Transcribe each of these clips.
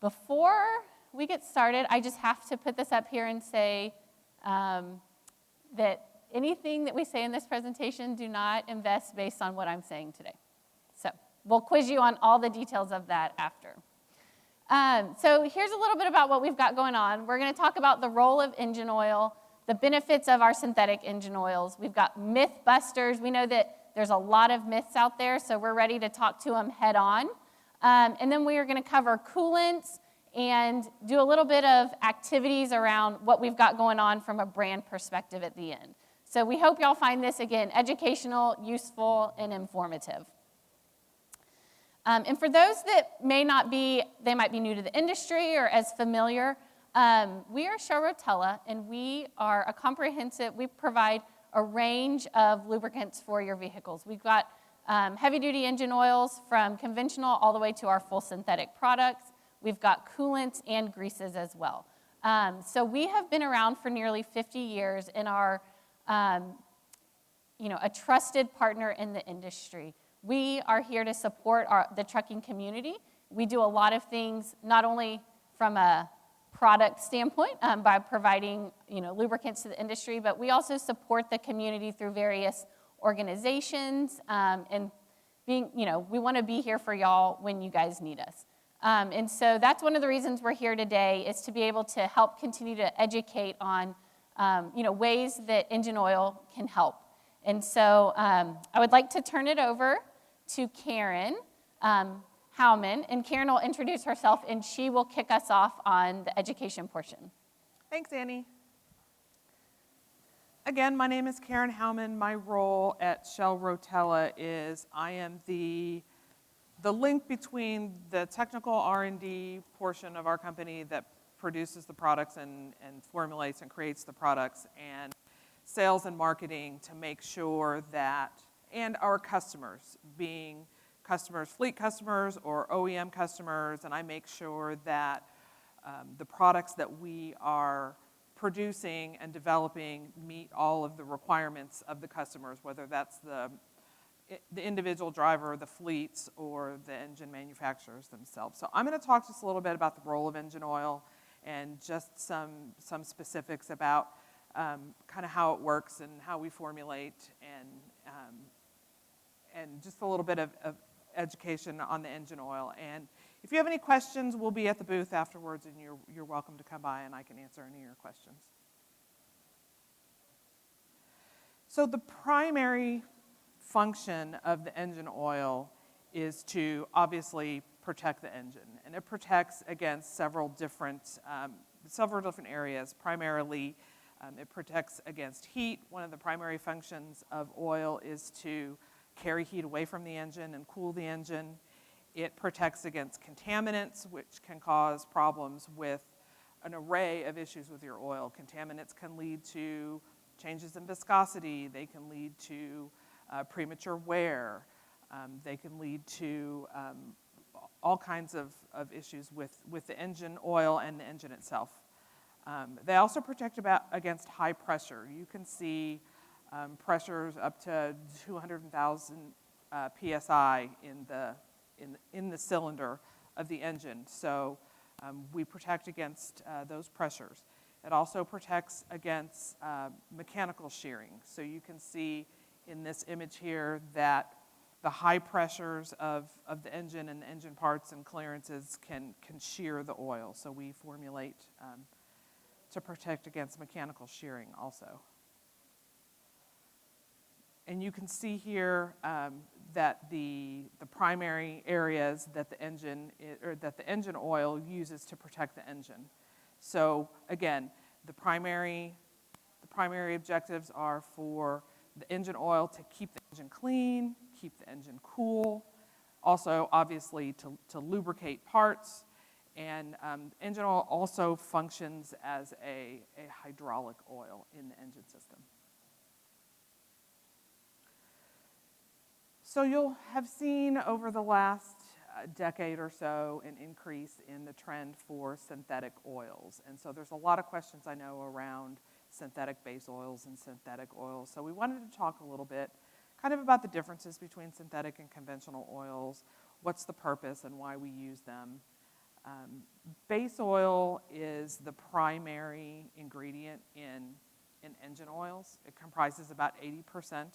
Before we get started, I just have to put this up here and say that anything that we say in this presentation, do not invest based on what I'm saying today. So we'll quiz you on all the details of that after. So here's a little bit about what we've got going on. We're going to talk about the role of engine oil, the benefits of our synthetic engine oils. We've got myth busters. We know that there's a lot of myths out there, so we're ready to talk to them head on. And then we are going to cover coolants and do a little bit of activities around what we've got going on from a brand perspective at the end. So we hope y'all find this, again, educational, useful, and informative. And for those that might be new to the industry or as familiar, we are Shell Rotella, and we are we provide a range of lubricants for your vehicles. We've got heavy-duty engine oils from conventional all the way to our full synthetic products. We've got coolants and greases as well. So we have been around for nearly 50 years and are a trusted partner in the industry. We are here to support the trucking community. We do a lot of things, not only from a product standpoint by providing lubricants to the industry, but we also support the community through various organizations and we want to be here for y'all when you guys need us. And so that's one of the reasons we're here today, is to be able to help continue to educate on ways that engine oil can help. And so I would like to turn it over to Karen Howman, and Karen will introduce herself, and she will kick us off on the education portion. Thanks, Annie. Again, my name is Karen Howman. My role at Shell Rotella is I am the link between the technical R&D portion of our company that produces the products and formulates and creates the products, and sales and marketing to make sure that, and our customers, being customers, fleet customers or OEM customers, and I make sure that the products that we are producing and developing meet all of the requirements of the customers, whether that's the individual driver, the fleets, or the engine manufacturers themselves. So I'm going to talk just a little bit about the role of engine oil and just some specifics about kind of how it works and how we formulate and just a little bit of education on the engine oil. And if you have any questions, we'll be at the booth afterwards, and you're welcome to come by and I can answer any of your questions. So the primary function of the engine oil is to obviously protect the engine, and it protects against several different areas. Primarily, it protects against heat. One of the primary functions of oil is to carry heat away from the engine and cool the engine. It protects against contaminants, which can cause problems with an array of issues with your oil. Contaminants can lead to changes in viscosity. They can lead to premature wear. They can lead to all kinds of issues with the engine oil and the engine itself. They also protect against high pressure. You can see pressures up to 200,000 psi in the cylinder of the engine. So we protect against those pressures. It also protects against mechanical shearing. So you can see in this image here that the high pressures of the engine and the engine parts and clearances can shear the oil. So we formulate to protect against mechanical shearing also. And you can see here that the primary areas that the engine oil uses to protect the engine. So again, the primary objectives are for the engine oil to keep the engine clean, keep the engine cool, also obviously to lubricate parts, and engine oil also functions as a hydraulic oil in the engine system. So you'll have seen over the last decade or so an increase in the trend for synthetic oils. And so there's a lot of questions I know around synthetic base oils and synthetic oils. So we wanted to talk a little bit kind of about the differences between synthetic and conventional oils, what's the purpose and why we use them, Base oil is the primary ingredient in engine oils. It comprises about 80%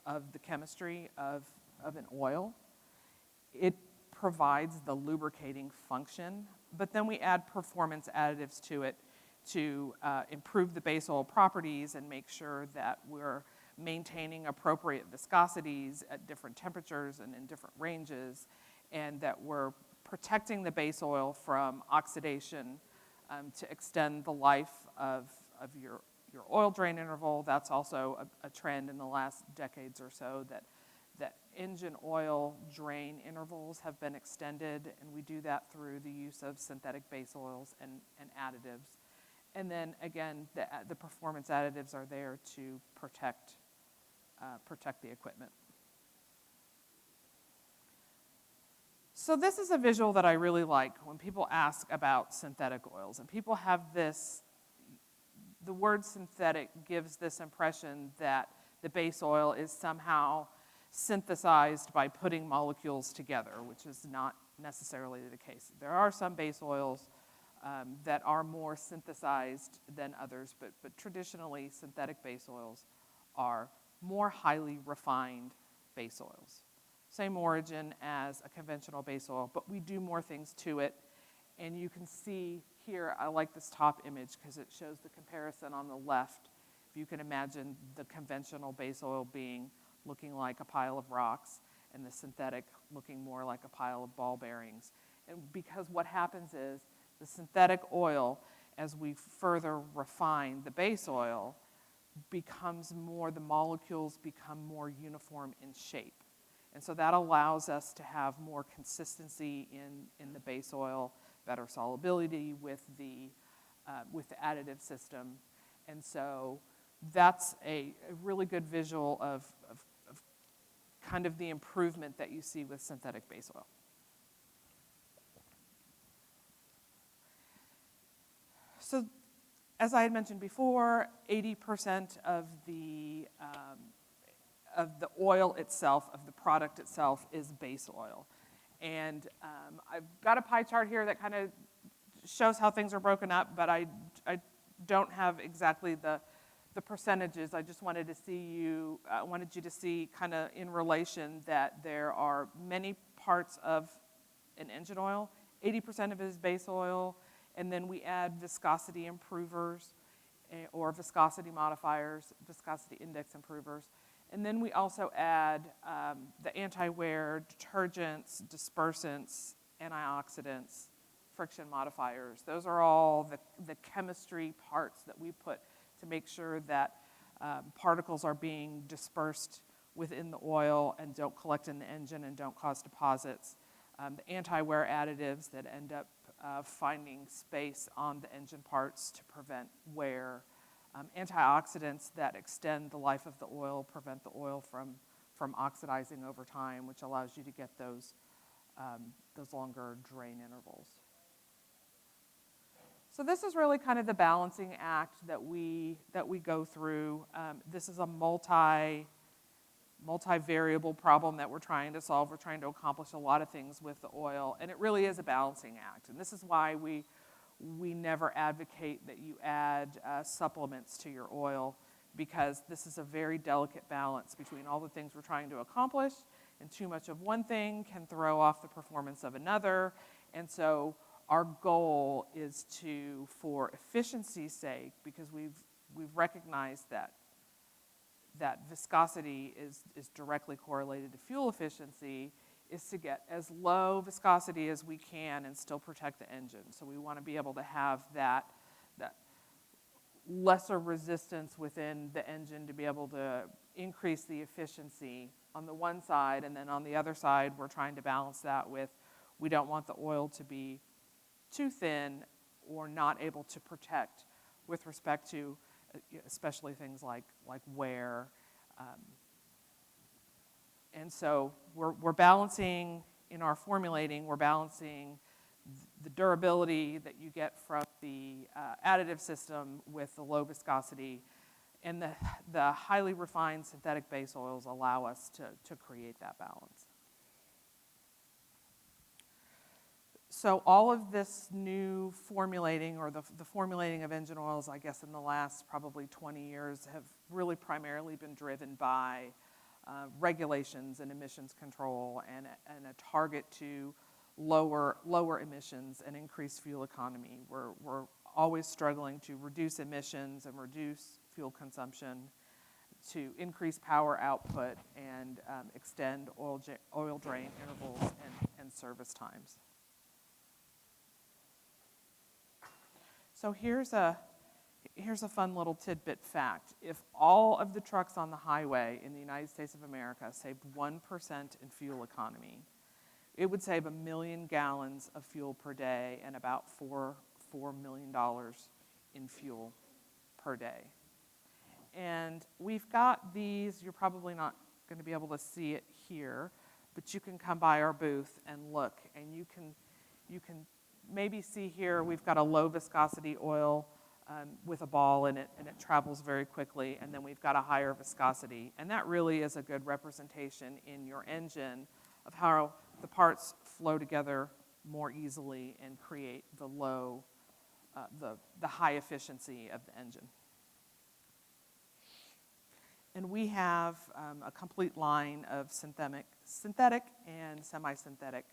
of the chemistry of an oil. It provides the lubricating function, but then we add performance additives to it to improve the base oil properties and make sure that we're maintaining appropriate viscosities at different temperatures and in different ranges, and that we're protecting the base oil from oxidation to extend the life of your oil drain interval. That's also a trend in the last decades or so, that engine oil drain intervals have been extended, and we do that through the use of synthetic base oils and additives. And then again, the performance additives are there to protect the equipment. So this is a visual that I really like when people ask about synthetic oils, and people have the word synthetic gives this impression that the base oil is somehow synthesized by putting molecules together, which is not necessarily the case. There are some base oils that are more synthesized than others, but traditionally synthetic base oils are more highly refined base oils. Same origin as a conventional base oil, but we do more things to it. And you can see here, I like this top image because it shows the comparison on the left. If you can imagine the conventional base oil looking like a pile of rocks, and the synthetic looking more like a pile of ball bearings. And because what happens is the synthetic oil, as we further refine the base oil, the molecules become more uniform in shape. And so that allows us to have more consistency in the base oil, better solubility with the additive system. And so that's a really good visual of kind of the improvement that you see with synthetic base oil. So as I had mentioned before, 80% of the oil itself, of the product itself, is base oil. And I've got a pie chart here that kind of shows how things are broken up, but I don't have exactly the percentages. I just wanted you to see kind of in relation that there are many parts of an engine oil. 80% of it is base oil, and then we add viscosity improvers or viscosity modifiers, viscosity index improvers. And then we also add the anti-wear, detergents, dispersants, antioxidants, friction modifiers. Those are all the chemistry parts that we put to make sure that particles are being dispersed within the oil and don't collect in the engine and don't cause deposits. The anti-wear additives that end up finding space on the engine parts to prevent wear. Antioxidants that extend the life of the oil, prevent the oil from oxidizing over time, which allows you to get those longer drain intervals. So this is really kind of the balancing act that we go through. This is a multi-variable problem that we're trying to solve. We're trying to accomplish a lot of things with the oil, and it really is a balancing act. And this is why we never advocate that you add supplements to your oil, because this is a very delicate balance between all the things we're trying to accomplish, and too much of one thing can throw off the performance of another. And so our goal is to, for efficiency's sake, because we've recognized that viscosity is directly correlated to fuel efficiency, is to get as low viscosity as we can and still protect the engine. So we want to be able to have that lesser resistance within the engine to be able to increase the efficiency on the one side, and then on the other side we're trying to balance that with, we don't want the oil to be too thin or not able to protect with respect to especially things like wear. And so we're balancing, in our formulating, we're balancing the durability that you get from the additive system with the low viscosity, and the highly refined synthetic base oils allow us to create that balance. So all of this new formulating, or the formulating of engine oils, I guess in the last probably 20 years, have really primarily been driven by regulations and emissions control and a target to lower emissions and increase fuel economy. We're always struggling to reduce emissions and reduce fuel consumption, to increase power output and extend oil drain intervals and service times. So here's a fun little tidbit fact. If all of the trucks on the highway in the United States of America saved 1% in fuel economy, it would save 1 million gallons of fuel per day and about $4 million in fuel per day. And we've got these, you're probably not going to be able to see it here, but you can come by our booth and look, and you can maybe see here we've got a low viscosity oil with a ball in it, and it travels very quickly, and then we've got a higher viscosity. And that really is a good representation in your engine of how the parts flow together more easily and create the high efficiency of the engine. And we have a complete line of synthetic and semi-synthetic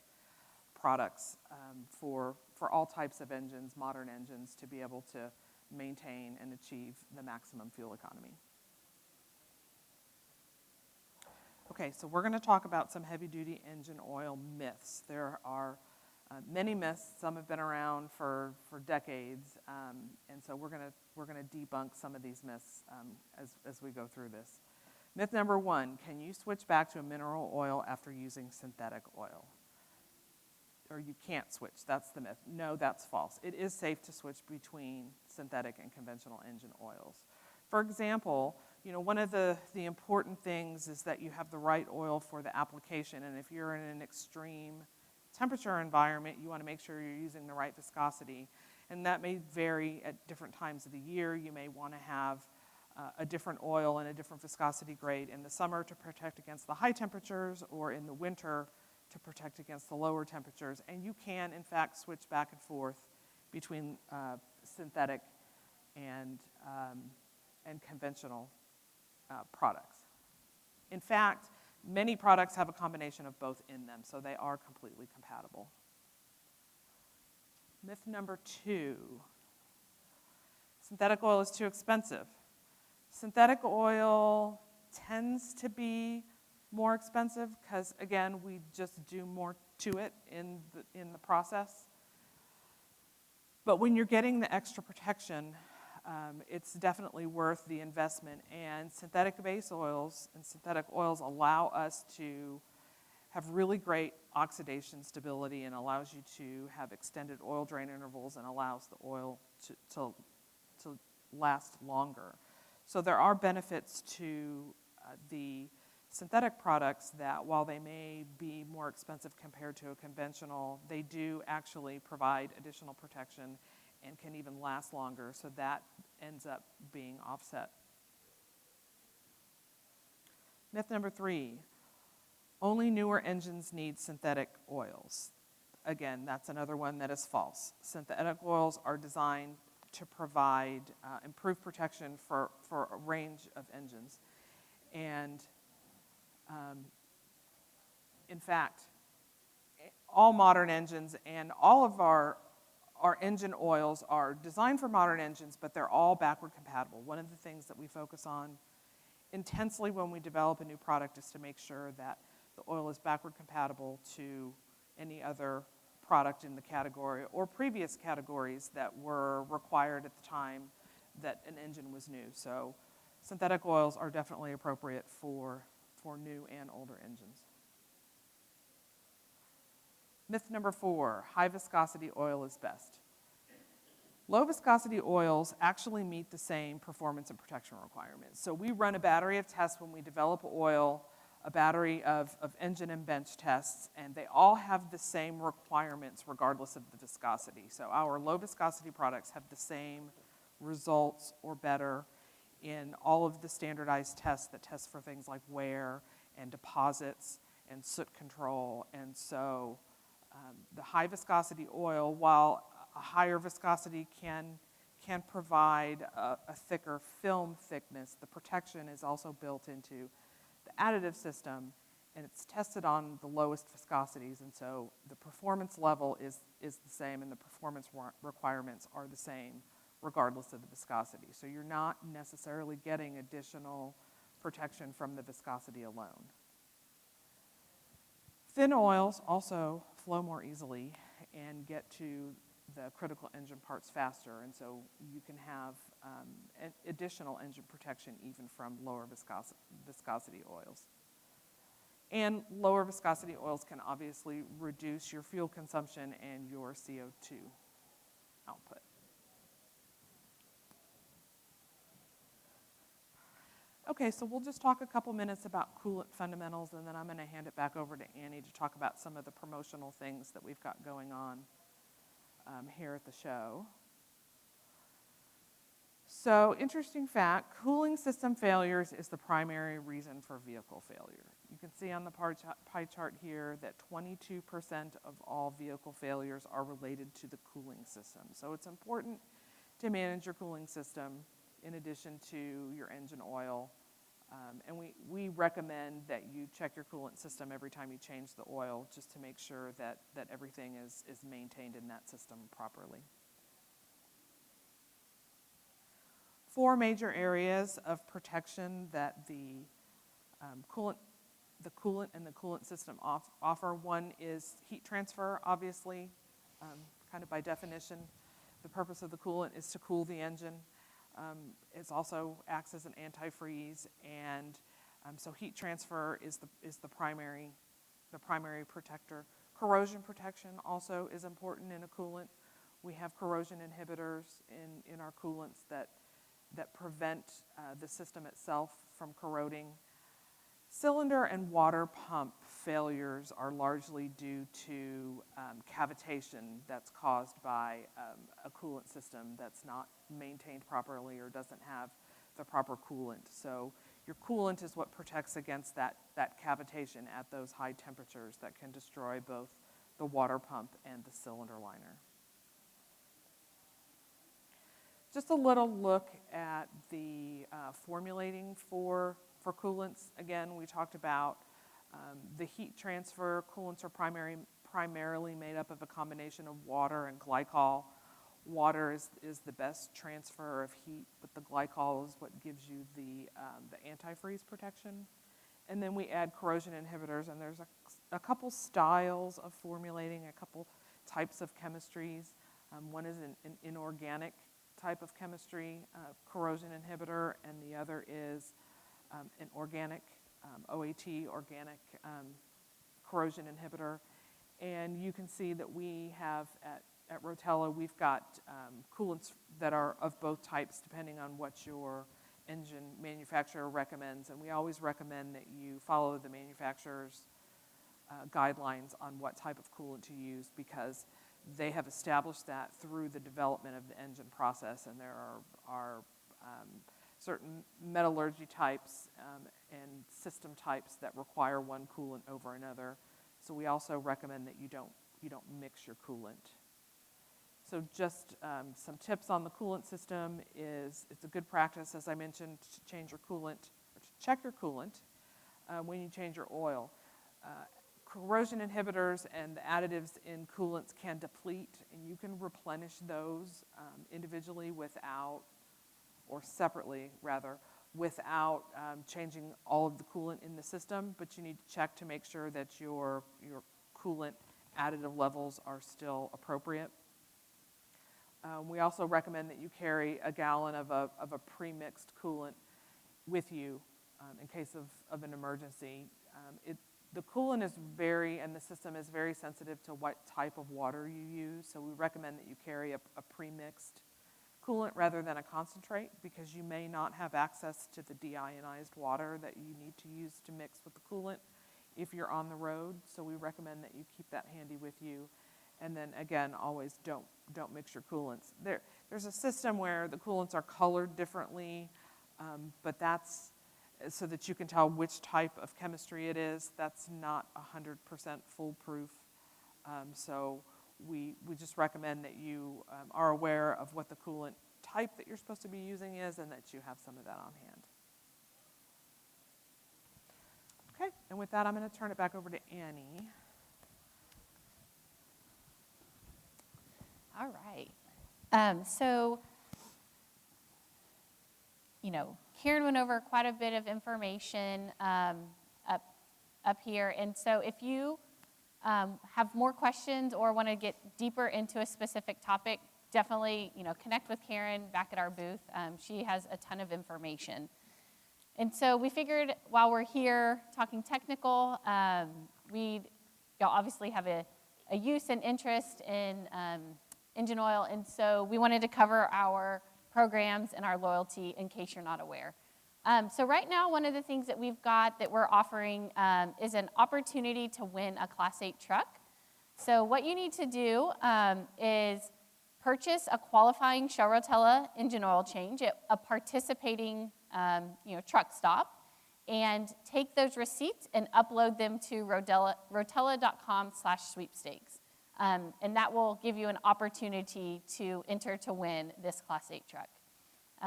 products for all types of engines, modern engines, to be able to maintain and achieve the maximum fuel economy. Okay, so we're going to talk about some heavy-duty engine oil myths. There are many myths. Some have been around for decades, and so we're going to debunk some of these myths as we go through this. Myth number 1: can you switch back to a mineral oil after using synthetic oil? Or you can't switch. That's the myth. No, that's false. It is safe to switch between synthetic and conventional engine oils. For example, one of the important things is that you have the right oil for the application, and if you're in an extreme temperature environment, you want to make sure you're using the right viscosity, and that may vary at different times of the year. You may want to have a different oil and a different viscosity grade in the summer to protect against the high temperatures, or in the winter to protect against the lower temperatures. And you can, in fact, switch back and forth between synthetic and conventional products. In fact, many products have a combination of both in them, so they are completely compatible. Myth number 2: synthetic oil is too expensive. Synthetic oil tends to be more expensive because, again, we just do more to it in the process. But when you're getting the extra protection, it's definitely worth the investment. And synthetic base oils and synthetic oils allow us to have really great oxidation stability and allows you to have extended oil drain intervals and allows the oil to last longer. So there are benefits to the synthetic products that, while they may be more expensive compared to a conventional, they do actually provide additional protection and can even last longer, so that ends up being offset. Myth number 3: only newer engines need synthetic oils. Again, that's another one that is false. Synthetic oils are designed to provide improved protection for a range of engines. And in fact, all modern engines and all of our engine oils are designed for modern engines, but they're all backward compatible. One of the things that we focus on intensely when we develop a new product is to make sure that the oil is backward compatible to any other product in the category or previous categories that were required at the time that an engine was new. So synthetic oils are definitely appropriate for new and older engines. Myth number 4: high viscosity oil is best. Low viscosity oils actually meet the same performance and protection requirements. So we run a battery of tests when we develop oil, a battery of engine and bench tests, and they all have the same requirements regardless of the viscosity. So our low viscosity products have the same results or better in all of the standardized tests that test for things like wear and deposits and soot control. And so The high viscosity oil, while a higher viscosity can provide a thicker film thickness, the protection is also built into the additive system, and it's tested on the lowest viscosities, and so the performance level is the same, and the performance requirements are the same regardless of the viscosity. So you're not necessarily getting additional protection from the viscosity alone. Thin oils also flow more easily and get to the critical engine parts faster, and so you can have additional engine protection even from lower viscosity oils. And lower viscosity oils can obviously reduce your fuel consumption and your CO2 output. Okay, so we'll just talk a couple minutes about coolant fundamentals, and then I'm going to hand it back over to Annie to talk about some of the promotional things that we've got going on here at the show. So, interesting fact, cooling system failures is the primary reason for vehicle failure. You can see on the pie chart here that 22% of all vehicle failures are related to the cooling system. So it's important to manage your cooling system in addition to your engine oil. And we recommend that you check your coolant system every time you change the oil, just to make sure that everything is maintained in that system properly. 4 major areas of protection that the coolant and the coolant system offer. One is heat transfer, obviously, kind of by definition. The purpose of the coolant is to cool the engine. It also acts as an antifreeze, and so heat transfer is the primary protector. Corrosion protection also is important in a coolant. We have corrosion inhibitors in our coolants that prevent the system itself from corroding. Cylinder and water pump failures are largely due to cavitation that's caused by a coolant system that's not maintained properly or doesn't have the proper coolant. So your coolant is what protects against that cavitation at those high temperatures that can destroy both the water pump and the cylinder liner. Just a little look at the formulating for coolants. Again, we talked about the heat transfer. Coolants are primarily made up of a combination of water and glycol. Water is the best transfer of heat, but the glycol is what gives you the antifreeze protection. And then we add corrosion inhibitors, and there's a couple styles of formulating, a couple types of chemistries. One is an inorganic type of chemistry, corrosion inhibitor, and the other is an organic, OAT, organic corrosion inhibitor. And you can see that we have at Rotella, we've got coolants that are of both types depending on what your engine manufacturer recommends. And we always recommend that you follow the manufacturer's guidelines on what type of coolant to use, because they have established that through the development of the engine process, and there are certain metallurgy types and system types that require one coolant over another. So we also recommend that you don't mix your coolant. So just some tips on the coolant system is it's a good practice, as I mentioned, to change your coolant, or to check your coolant when you change your oil. Corrosion inhibitors and the additives in coolants can deplete, and you can replenish those individually or separately rather, without changing all of the coolant in the system, but you need to check to make sure that your coolant additive levels are still appropriate. We also recommend that you carry a gallon of a pre-mixed coolant with you in case of an emergency. The coolant and the system is very sensitive to what type of water you use, so we recommend that you carry a pre-mixed coolant rather than a concentrate, because you may not have access to the deionized water that you need to use to mix with the coolant if you're on the road. So we recommend that you keep that handy with you. And then again, always don't mix your coolants. There's a system where the coolants are colored differently, but that's so that you can tell which type of chemistry it is. That's not 100% foolproof. So we just recommend that you are aware of what the coolant type that you're supposed to be using is and that you have some of that on hand. Okay, and with that, I'm going to turn it back over to Annie. All right. So, Karen went over quite a bit of information up here. And so if you have more questions or want to get deeper into a specific topic, definitely, connect with Karen back at our booth. She has a ton of information. And so we figured while we're here talking technical, y'all obviously have a use and interest in engine oil, and so we wanted to cover our programs and our loyalty in case you're not aware. So right now, one of the things that we've got that we're offering is an opportunity to win a Class 8 truck. So what you need to do is purchase a qualifying Shell Rotella engine oil change at a participating truck stop, and take those receipts and upload them to rotella.com/sweepstakes. And that will give you an opportunity to enter to win this Class 8 truck.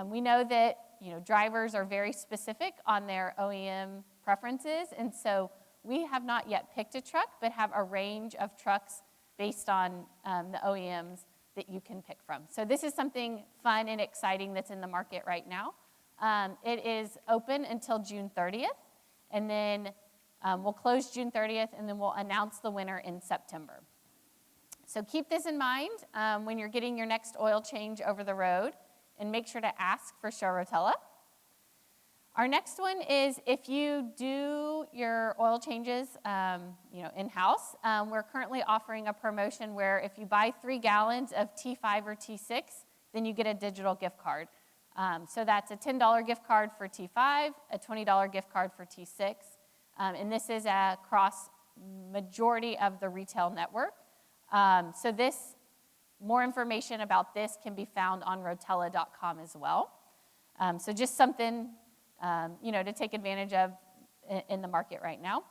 We know that drivers are very specific on their OEM preferences, and so we have not yet picked a truck, but have a range of trucks based on the OEMs that you can pick from. So this is something fun and exciting that's in the market right now. It is open until June 30th, and then we'll close June 30th, and then we'll announce the winner in September. So keep this in mind when you're getting your next oil change over the road, and make sure to ask for Shell Rotella. Our next one is if you do your oil changes in-house, we're currently offering a promotion where if you buy 3 gallons of T5 or T6, then you get a digital gift card. So that's a $10 gift card for T5, a $20 gift card for T6, and this is across majority of the retail network. So more information about this can be found on rotella.com as well. So just something, to take advantage of in the market right now.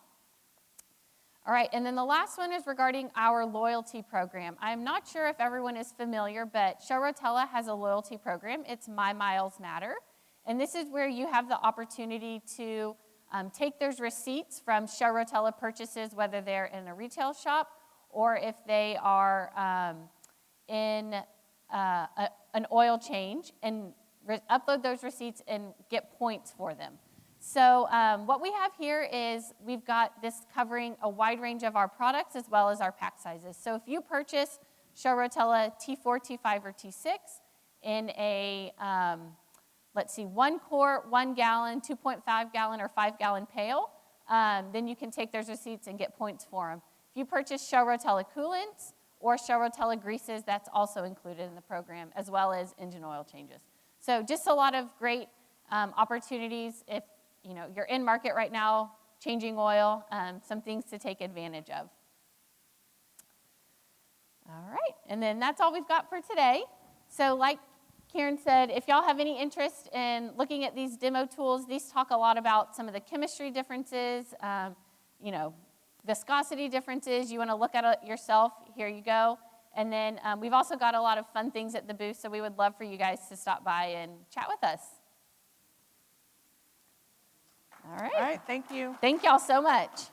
All right, and then the last one is regarding our loyalty program. I'm not sure if everyone is familiar, but Shell Rotella has a loyalty program. It's My Miles Matter, and this is where you have the opportunity to take those receipts from Shell Rotella purchases, whether they're in a retail shop or if they are in an oil change, and upload those receipts and get points for them. So what we have here is we've got this covering a wide range of our products as well as our pack sizes. So if you purchase Shell Rotella T4, T5, or T6 in a, 1 quart, 1 gallon, 2.5 gallon, or 5 gallon pail, then you can take those receipts and get points for them. If you purchase Shell Rotella coolants or Shell Rotella greases, that's also included in the program, as well as engine oil changes. So just a lot of great opportunities if you're in market right now, changing oil, some things to take advantage of. All right, and then that's all we've got for today. So like Karen said, if y'all have any interest in looking at these demo tools, these talk a lot about some of the chemistry differences, viscosity differences. You want to look at it yourself, here you go. And then we've also got a lot of fun things at the booth, so we would love for you guys to stop by and chat with us. All right. All right, thank you. Thank y'all so much.